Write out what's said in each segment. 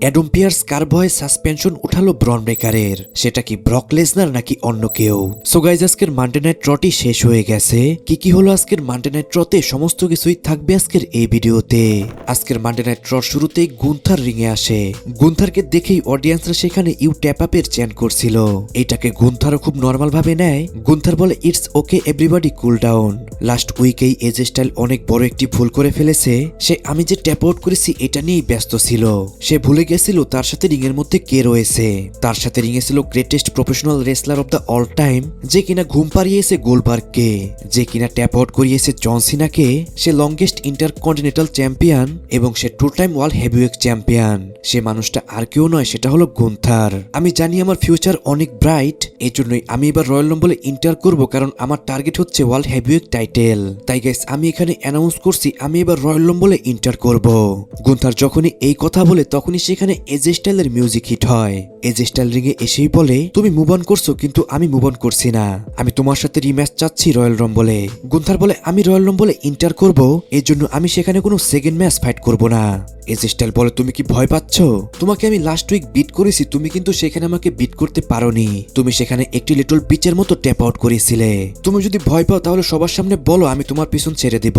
Adam pears কার ভয়ে suspension উঠালো ব্রন ব্রেকারের, সেটা কি ব্রক লেসনার নাকি অন্য কেউ? সো গাইজ, আজকের মানডে নাইট ট্রটি শেষ হয়ে গেছে। কি হলো আজকের মানডে নাইট ট্রতে সমস্ত কিছুই থাকবে আজকের এই ভিডিওতে। আজকের মানডে নাইট ট্র শুরুতেই গুন্থার রিংয়ে আসে। গুন্থারকে দেখেই অডিয়েন্সরা সেখানে ইউ ট্যাপ আপের চ্যান্ট করছিল। এইটাকে গুন্থারও খুব নর্মাল ভাবে নেয়। গুন্থার বলে it's okay everybody cool down. Last উইকেই এজ স্টাইল অনেক বড় একটি ভুল করে ফেলেছে। সে আমি যে ট্যাপ আউট করেছি এটা নিয়েই ব্যস্ত ছিল। সে ভুলে গেছিল তার সাথে রিং এর মধ্যে কে রয়েছে। তার সাথে রিংয়ে ছিল greatest professional wrestler of the all time, যে কিনা ঘুম পাড়িয়েছে গোলবার্গকে, যে কিনা ট্যাপ আউট করিয়েছে জন সিনাকে। সে লংগেস্ট ইন্টারকন্টিনেন্টাল চ্যাম্পিয়ন এবং সে 2 টাইম ওয়ার্ল্ড হেভিওয়েট চ্যাম্পিয়ন। সে মানুষটা আর কেউ নয়, সেটা হলো গুন্থার। আমি জানি আমার ফিউচার অনেক ব্রাইট, এই জন্যই আমি এবার রয়্যাল রাম্বলে ইন্টার করব, কারণ আমার টার্গেট হচ্ছে ওয়ার্ল্ড হেভিওয়েট টাইটেল। তাই গাইস, আমি এখানে অ্যানাউন্স করছি আমি এবার রয়্যাল রাম্বলে ইন্টার করব। গুন্থার যখনই এই কথা বলে তখনই সেখানে এজ স্টাইলের মিউজিক হিট হয়। এজ স্টাইল রিংয়ে এসেই বলে, তুমি মুভ অন করছো কিন্তু আমি মুভ অন করছি না, আমি তোমার সাথে রিম্যাচ চাচ্ছি রয়্যাল রাম্বলে। গুন্থার বলে, আমি রয়্যাল রাম্বলে ইন্টার করব, এর জন্য আমি সেখানে কোনো সেকেন্ড ম্যাচ ফাইট করব না। এজ স্টাইল বলে, তুমি কি ভয় পাচ্ছ? তোমাকে আমি লাস্ট উইক বিট করেছি, তুমি কিন্তু সেখানে আমাকে বিট করতে পারোনি। তুমি সেখানে একটি লিটল বিচের মতো ট্যাপ আউট করেছিলে। তুমি যদি ভয় পাও তাহলে সবার সামনে বলো, আমি তোমার পিছন ছেড়ে দিব।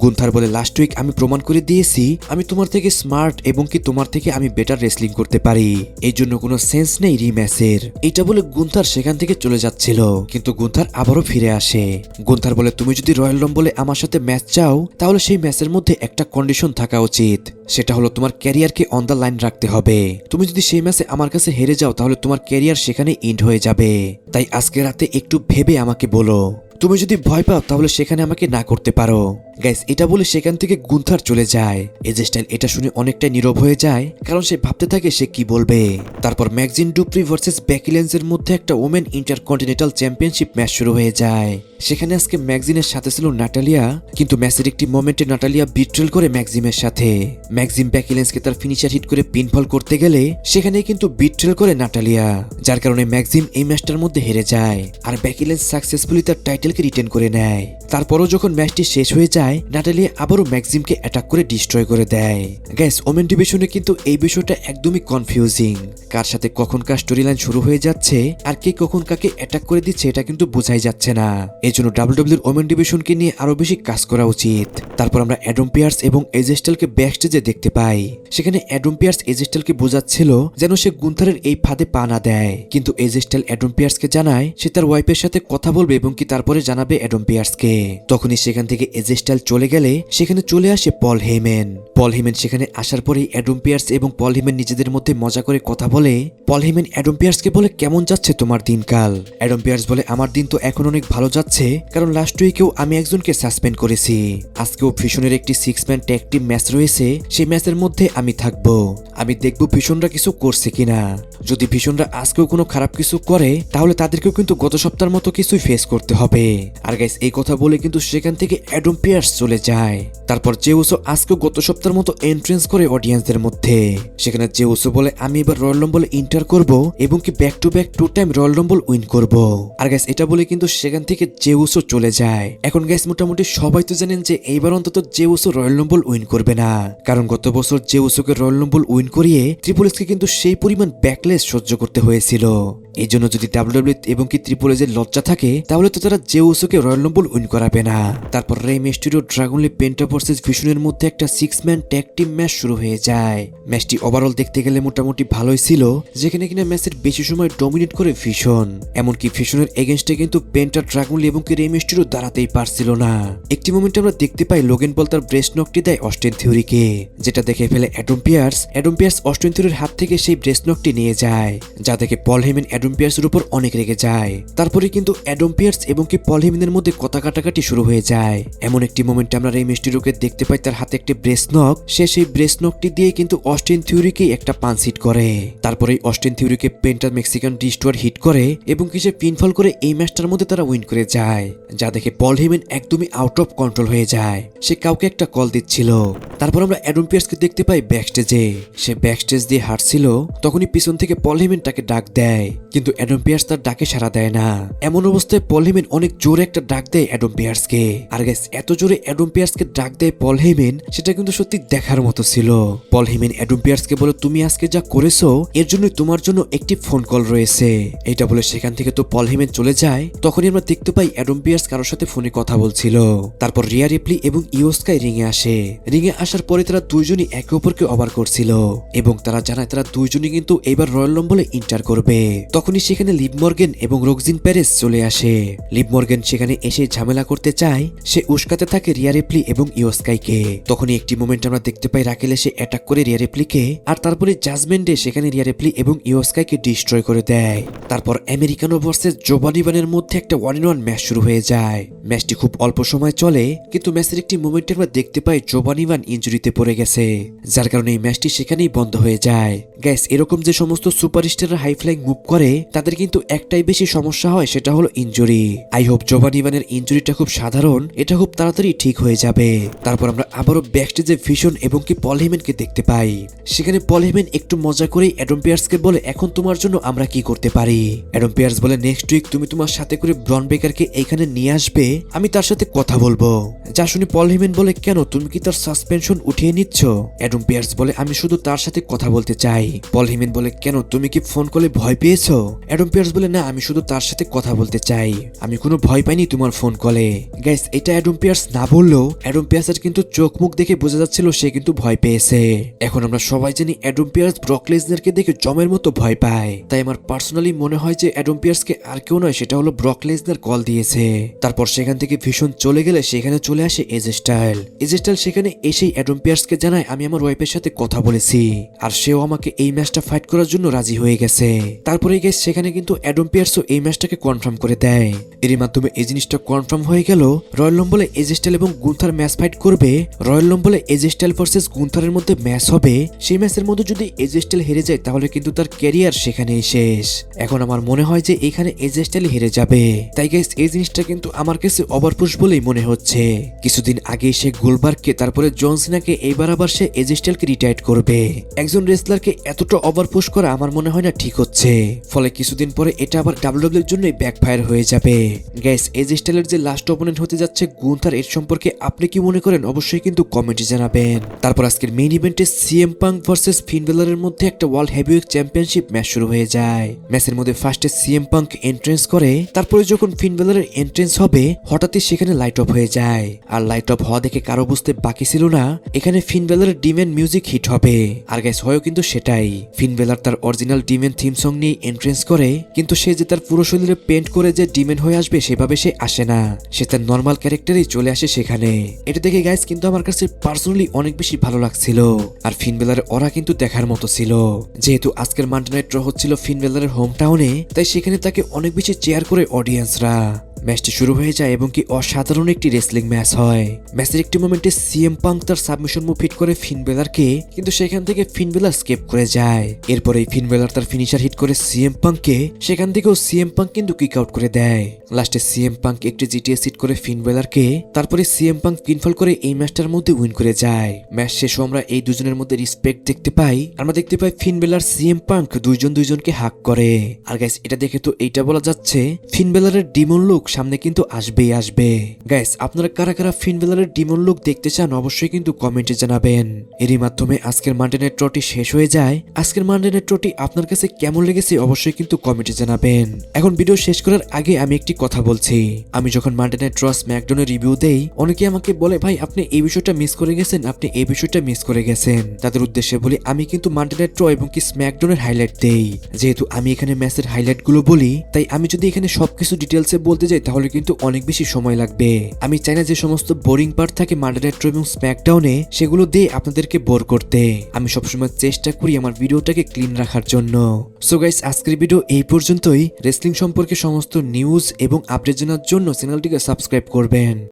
গুন্থার বলে, লাস্ট উইক আমি প্রমাণ করে দিয়েছি আমি তোমার থেকে স্মার্ট এবং কি তোমার থেকে আমি বেটার রেসলিং করতে পারি, এই জন্য কোনো সেন্স নেই রিম্যাচের। এটা বলে গুন্থার সেখান থেকে চলে যাচ্ছিল, কিন্তু গুন্থার আবারও ফিরে আসে। গুন্থার বলে, তুমি যদি রয়্যাল রাম্বলে আমার সাথে ম্যাচ চাও তাহলে সেই ম্যাচের মধ্যে একটা কন্ডিশন থাকা উচিত, সেটা হলো তোমার ক্যারিয়ারকে অন দ্য লাইন রাখতে হবে। তুমি যদি সেই ম্যাচে আমার কাছে হেরে যাও তাহলে তোমার ক্যারিয়ার সেখানে এন্ড হয়ে যাবে। তাই আজকে রাতে একটু ভেবে আমাকে বলো, তুমি যদি ভয় পাও তাহলে সেখানে আমাকে না করতে পারো। গাইস, এটা বলে সেখান থেকে গুন্থার চলে যায়। এজ স্টাইল এটা শুনে অনেকটাই নীরব হয়ে যায়, কারণ সে ভাবতে থাকে সে কি বলবে। তারপর ম্যাকজিন ডুপ্রি ভার্সেস বেকি লিঞ্চের মধ্যে একটা ওমেন ইন্টারকন্টিনেন্টাল চ্যাম্পিয়নশিপ ম্যাচ শুরু হয়ে যায়। সেখানে আজকে ম্যাকজিনের সাথে ছিল নাটালিয়া, কিন্তু ম্যাচের একটি মোমেন্টে নাটালিয়া বিট্রেল করে ম্যাকজিমের সাথে। ম্যাকজিম বেকি লিঞ্চকে তার ফিনিশার হিট করে পিনফল করতে গেলে সেখানে কিন্তু বিট্রেল করে নাটালিয়া, যার কারণে ম্যাকজিম এই ম্যাচটার মধ্যে হেরে যায় আর বেকি লিঞ্চ সাকসেসফুলি তার টাইটেলকে রিটেন করে নেয়। তারপরও যখন ম্যাচটি শেষ হয়ে যায় নাটালিয়া আবারও ম্যাকজিমকে অ্যাটাক করে ডিস্ট্রয় করে দেয়। গাইস, ওমেন ডিভিশনে কিন্তু এই বিষয়টা একদমই কনফিউজিং। কার সাথে কখন কার স্টোরি লাইন শুরু হয়ে যাচ্ছে আর কে কখন কাকে অ্যাটাক করে দিচ্ছে এটা কিন্তু বোঝাই যাচ্ছে না। এই জন্য ডাব্লিউডাব্লিউর ওমেন ডিভিশনকে নিয়ে আরো বেশি কাজ করা উচিত। তারপর আমরা অ্যাডাম পিয়ার্স এবং এজ স্টাইলকে ব্যাকস্টেজে দেখতে পাই। সেখানে অ্যাডাম পিয়ার্স এজ স্টাইলকে বোঝাচ্ছিল যেন সে গুন্থারের এই ফাঁদে পা না দেয়, কিন্তু এজ স্টাইল অ্যাডাম পিয়ার্সকে জানায় সে তার ওয়াইফের সাথে কথা বলবে এবং কি তারপরে জানাবে অ্যাডাম পিয়ার্সকে। তখনই সেখান থেকে এজ স্টাইল চলে গেলে সেখানে চলে আসে পল হেমেন। পল হেমেন সেখানে আসার পরেই অ্যাডাম পিয়ার্স এবং পল হেমেন নিজেদের মধ্যে মজা করে কথা বলে। পল হেমেন অ্যাডাম পিয়ার্সকে বলে, কেমন যাচ্ছে তোমার দিনকাল? অ্যাডাম পিয়ার্স বলে, আমার দিন তো এখন অনেক ভালো যাচ্ছে, কারণ লাস্ট উইকেও আমি একজনকে সাসপেন্ড করেছি। আজকেও ভীষণের একটি 6 ম্যান ট্যাগ টিম ম্যাচ রয়েছে, সেই ম্যাচের মধ্যে আমি থাকবো। আমি দেখবো ভীষণরা কিছু করছে কিনা। যদি ভীষণরা আজকেও কোনো খারাপ কিছু করে তাহলে তাদেরকেও কিন্তু গত সপ্তাহের মতো কিছুই ফেস করতে হবে। আর গাইস, এই কথা বলে কিন্তু সেখান থেকে অ্যাডাম পিয়ার্স চলে যায়। তারপর জেউসো আজকেও গত সপ্তাহের মতো এন্ট্রেন্স করে অডিয়েন্সদের মধ্যে। সেখানে জেউসো বলে, আমি এবার রয়্যাল রাম্বলে ইন্টার করব এবং কি back to back 2 time royal Rumble win করব। আর গাইস, এটা বলে কিন্তু সেখান থেকে জেউসো চলে যায়। এখন গাইস, মোটামুটি সবাই তো জানেন যে এইবার অন্তত জেউসো রয়্যাল রাম্বল উইন করবে না, কারণ গত বছর জেউসোকে রয়্যাল রাম্বল উইন করিয়ে ট্রিপল এইচকে কিন্তু সেই পরিমাণ ব্যাকলেস সহ্য করতে হয়েছিল। এই জন্য যদি ডাব্লিউডাব্লিউ এবং কি ট্রিপল এইচের লজ্জা থাকে তাহলে তো তারা জেউসোকে রয়্যাল রাম্বল উইন করাবে না। তারপর রে মিস্টেরিও ড্রাগন লি পেন্টা ভার্সেস ভিশনের মধ্যে একটা 6 ম্যান ট্যাগ টিম ম্যাচ শুরু হয়ে যায়। ম্যাচটি ওভারঅল দেখতে গেলে মোটামুটি ভালোই ছিল, যেখানে কিনা ম্যাচের বেশি সময় ডমিনেট করে ভিশন। এমনকি ভিশনের এগেইনস্টে কিন্তু পেন্টা, ড্রাগন লি এবং কি রে মিস্টেরিও দাঁড়াতেই পারছিল না। একটি মোমেন্টে আমরা দেখতে পাই লোগেন পল তার ব্রেস্ট নকটি দেয় অস্টিন থিওরিকে, যেটা দেখে ফেলে Adam Pearce. Adam Pearce Austin থিওরির হাত থেকে সেই ব্রেস্ট নকটি নিয়ে যায়, যা দেখে পল হেমেন অ্যাডাম পিয়ার্সের উপর অনেক রেগে যায়। তারপরে কিন্তু অ্যাডাম পিয়ার্স এবং কি পল হেমেনের মধ্যে কথা কাটাকাটি শুরু হয়ে যায়। এমন একটি মোমেন্টে আমরা রে মিস্টেরিওকে দেখতে পাই তার হাতে একটি ব্রেস্ট নক। সে সেই ব্রেস্ট নকটি দিয়ে কিন্তু অস্টিন থিওরিকে একটা পাঞ্চ হিট করে। তারপরে অস্টিন থিওরিকে পেন্টার মেক্সিকান ডিস্ট্রয়ার হিট করে এবং কি সে পিনফল করে এই ম্যাচটার মধ্যে তারা উইন করে যায়, যা দেখে পল হেমেন একদমই আউট অফ কন্ট্রোল হয়ে যায়। সে কাউকে একটা কল দিচ্ছিল। তারপর আমরা অ্যাডাম পিয়ার্সকে দেখতে পাই ব্যাকস্টেজে। সে ব্যাকস্টেজ দিয়ে হাঁটছিল, তখনই পিছন থেকে পল হেমেন তাকে ডাক দেয়, কিন্তু অ্যাডাম পিয়ার্স তার ডাকে সাড়া দেয় না। এমন অবস্থায় পল হেমেন অনেক জোরে একটা ডাক দেয় অ্যাডাম পিয়ার্সকে। আর গাইস, এত জোরে করে অ্যাডাম পিয়ার্সকে ডাক দেয় পল হেইম্যান, সেটা কিন্তু সত্যি দেখার মতো ছিল। পল হেইম্যান অ্যাডাম পিয়ার্সকে বলে, তুমি আজকে যা করেছো এর জন্য তোমার জন্য একটি ফোন কল রয়েছে। এটা বলে সেখান থেকে তো পল হেইম্যান চলে যায়। তখনই আমরা দেখতে পাই অ্যাডাম পিয়ার্স কারোর সাথে ফোনে কথা বলছিল। তারপর রিয়া রিপ্লি এবং ইও স্কাই রিংয়ে আসে। রিংয়ে আসার পরে তারা দুইজনই একে অপরকে অবাক করছিল এবং তারা জানায় তারা দুইজনই কিন্তু এবার রয়্যাল রাম্বলে এন্টার করবে। তখনই সেখানে লিভ মর্গান এবং রোকজিন প্যারেস চলে আসে। লিভ মর্গান সেখানে এসে ঝামেলা করতে চায়, সে উস্কাতে থাকে রিয়া রিপ্লি এবং ইও স্কাইকে। তখনই একটি মোমেন্ট আমরা দেখতে পাই রাকেল এসে অ্যাটাক করে রিয়া রিপ্লিকে, আর তারপরে জাজমেন্টে সেখানে রিয়া রিপ্লি এবং ইও স্কাইকে ডিস্ট্রয় করে দেয়। তারপর আমেরিকানো ভার্সেস জোবানি ভানের মধ্যে একটা 1-on-1 ম্যাচ শুরু হয়ে যায়। ম্যাচটি খুব অল্প সময় চলে, কিন্তু ম্যাচের একটি মোমেন্টে আমরা দেখতে পাই জোবানি ভান ইনজুরিতে পড়ে গেছে, যার কারণে এই ম্যাচটি সেখানেই বন্ধ হয়ে যায়। গ্যাস, এরকম যে সমস্ত সুপারস্টাররা হাই ফ্লাইং মুভ করে তাদের কিন্তু একটাই বেশি সমস্যা হয়, সেটা হলো ইনজুরি। আই হোপ জোবানি ভানের ইনজুরিটা খুব সাধারণ, এটা খুব তাড়াতাড়ি ঠিক হয়ে যাবে। তারপর আমরা আবারও ব্যাকস্টেজে ভিশন এবং কি পল হেইম্যানকে দেখতে পাই। সেখানে পল হেইম্যান একটু মজা করেই অ্যাডাম পিয়ার্সকে বলে, এখন তোমার জন্য আমরা কি করতে পারি। অ্যাডাম পিয়ার্স বলে, নেক্সট উইক তুমি তোমার সাথে করে ব্রন বেকারকে এইখানে নিয়ে আসবে, আমি তার সাথে কথা বলবো। যা শুনে পল হেইম্যান বলে, কেন, তুমি কি তার সাসপেনশন উঠিয়ে নিচ্ছ? অ্যাডাম পিয়ার্স বলে, আমি শুধু তার সাথে কথা বলতে চাই। পল হেইম্যান বলে, কেন, তুমি কি ফোন কলে ভয় পেয়েছো? অ্যাডাম পিয়ার্স বলে, না, আমি শুধু তার সাথে কথা বলতে চাই, আমি কোনো ভয় পাইনি তোমার ফোন কলে। গাইস, এটা অ্যাডাম পিয়ার্স না বললেও অ্যাডাম পিয়ার্সের কিন্তু চোখ মুখ দেখে বোঝা যাচ্ছিল সে কিন্তু ভয় পেয়েছে। এখন আমরা সবাই জানি অ্যাডাম পিয়ার্স ব্রক লেসনারকে দেখে জমের মতো ভয় পায়, তাই আমার পার্সোনালি মনে হয় যে অ্যাডাম পিয়ার্সকে আর কেউ নয়, সেটা হলো ব্রক লেসনার কল দিয়েছে। তারপর সেখান থেকে ভীষণ চলে গেলে সেখানে চলে আসে এজে স্টাইল। এজে স্টাইল সেখানে এসেই অ্যাডাম পিয়ার্সকে জানায়, আমি আমার ওয়াইফের সাথে কথা বলেছি আর সেও আমাকে এই ম্যাচটা ফাইট করার জন্য রাজি হয়ে গেছে। তারপরে গেছে সেখানে কিন্তু অ্যাডাম পিয়ার্সও এই ম্যাচটাকে কনফার্ম করে দেয়। এরই মাধ্যমে এই জিনিসটা কনফার্ম হয়ে গেল, রয়্যাল রাম্বলে এজে স্টাইল এবং গুন্থার ম্যাচ ফাইট করবে। রয়্যাল রাম্বলে এজে স্টাইল ভার্সেস গুন্থারের মধ্যে ম্যাচ হবে। সেই ম্যাচের মধ্যে যদি এজে স্টাইল হেরে যায় তাহলে কিন্তু তার ক্যারিয়ার সেখানেই শেষ। এখন আমার মনে হয় যে এখানে এজে স্টাইল হেরে যাবে, তাই গাইস এই জিনিসটা কিন্তু আমার কাছে ওভারপুশ বলেই মনে হচ্ছে। কিছুদিন আগে সে গোলবার্গকে, তারপরে জন সিনাকে, এইবার আবার সে এজে স্টাইলকে রিটায়ার করবে। একজন রেসলারকে এতটা ওভারপুশ করা আমার মনে হয় না ঠিক হচ্ছে, ফলে কিছুদিন পরে এটা আবার ডাব্লিউডাব্লিউ এর জন্যই ব্যাকফায়ার হয়ে যাবে। গাইস, এজে স্টাইলের যে লাস্ট অপোনেন্ট হতে যাচ্ছে গুন্থার, এর সম্পর্কে আপনি কি মনে করেন অবশ্যই কিন্তু কমেন্টে জানাবেন। তারপর আজকের মেইন ইভেন্টে সিএম পাঙ্ক ভার্সেস ফিন বেলারের মধ্যে একটা ওয়ার্ল্ড হেভিওয়েট চ্যাম্পিয়নশিপ ম্যাচ শুরু হয়ে যায়। ম্যাচের মধ্যে ফার্স্টে সিএম পাঙ্ক এন্ট্রেন্স করে, তারপরে যখন ফিন বেলারের এন্ট্রেন্স হবে হঠাৎই সেখানে লাইট অফ হয়ে যায়। আর লাইট অফ হওয়া দেখে কারো বুঝতে বাকি ছিল না এখানে ফিন বেলারের ডিমেন মিউজিক হিট হবে। আর গাইস, হয়ও কিন্তু সেটাই। ফিন বেলার তার অরিজিনাল ডিমেন থিম সং নিয়ে এন্ট্রেন্স করে, কিন্তু সে যে তার পুরো শরীরে পেন্ট করে যে ডিমেন হয়ে আসবে সেভাবে সে আসে না, সে তার নর্মাল ক্যারেক্টারেই চলে আসে সেখানে। এটা দেখে গাইস কিন্তু আমার কাছে পার্সোনালি অনেক বেশি ভালো লাগছিল। আর ফিন বেলারের ওরা কিন্তু দেখার মতো ছিল। যেহেতু আজকের মানডে নাইট র হচ্ছিল ফিন বেলারের হোম টাউনে, তাই সেখানে তাকে অনেক বেশি চেয়ার করে অডিয়েন্সরা। ম্যাচটি শুরু হয়ে যায় এবং কি অসাধারণ একটি রেসলিং ম্যাচ হয়। ম্যাচের একটি মোমেন্টে সিএম পাঙ্ক তার সাবমিশন মুভ হিট করে ফিন বেলারকে, কিন্তু সেখান থেকে ফিন বেলার স্কেপ করে যায়। এরপরে ফিন বেলার তার ফিনিশার হিট করে সিএম পাঙ্ককে, সেখান থেকেও সিএম পাঙ্ক কিন্তু কিক আউট করে দেয়। লাস্টে সিএম পাঙ্ক একটি জিটিএস হিট করে ফিন বেলারকে, তারপরে সিএম পাঙ্ক পিনফল করে এই ম্যাচটার মধ্যে উইন করে যায়। ম্যাচ শেষে আমরা এই দুজনের মধ্যে রিসপেক্ট দেখতে পাই। আমরা দেখতে পাই ফিন বেলার সিএম পাঙ্ক দুইজনকে হাক করে। আর গাইস, এটা দেখে তো এইটা বলা যাচ্ছে ফিন বেলারের ডিমন লুক সামনে কিন্তু আসবেই আসবে। গাইস, আপনারা কারা কারা ফিন বেলারের ডিমন লুক দেখতে চান অবশ্যই কিন্তু কমেন্টে জানাবেন। এরই মাধ্যমে আজকের মানডে নাইট রটি শেষ হয়ে যায়। আজকের মানডে নাইট রটি আপনার কাছে কেমন লেগেছে অবশ্যই কিন্তু কমেন্টে জানাবেন। এখন ভিডিও শেষ করার আগে আমি একটি কথা বলছি, আমি যখন মানডে নাইট র স্ম্যাকডাউনের রিভিউ দেই অনেকে আমাকে বলে, ভাই আপনি এই বিষয়টা মিস করে গেছেন, আপনি এই বিষয়টা মিস করে গেছেন। তাদের উদ্দেশ্যে বলি, আমি কিন্তু মানডে নাইট র এবং কি স্ম্যাকডাউনের হাইলাইট দেই। যেহেতু আমি এখানে ম্যাচের হাইলাইট গুলো বলি, তাই আমি যদি এখানে সবকিছু ডিটেলসে বলতে যাই তাহলে কিন্তু অনেক বেশি সময় লাগবে। আমি চাই না যে সমস্ত বোরিং পার্ট থাকে মানডে নাইট র এবং স্ম্যাকডাউনে সেগুলো দিয়ে আপনাদেরকে বোর করতে। আমি সবসময় চেষ্টা করি আমার ভিডিওটাকে ক্লিন রাখার জন্য। সো গাইস, আজকের ভিডিও এই পর্যন্তই। রেসলিং সম্পর্কে সমস্ত নিউজ এবং আপডেট জানার জন্য চ্যানেলটিকে সাবস্ক্রাইব করবেন।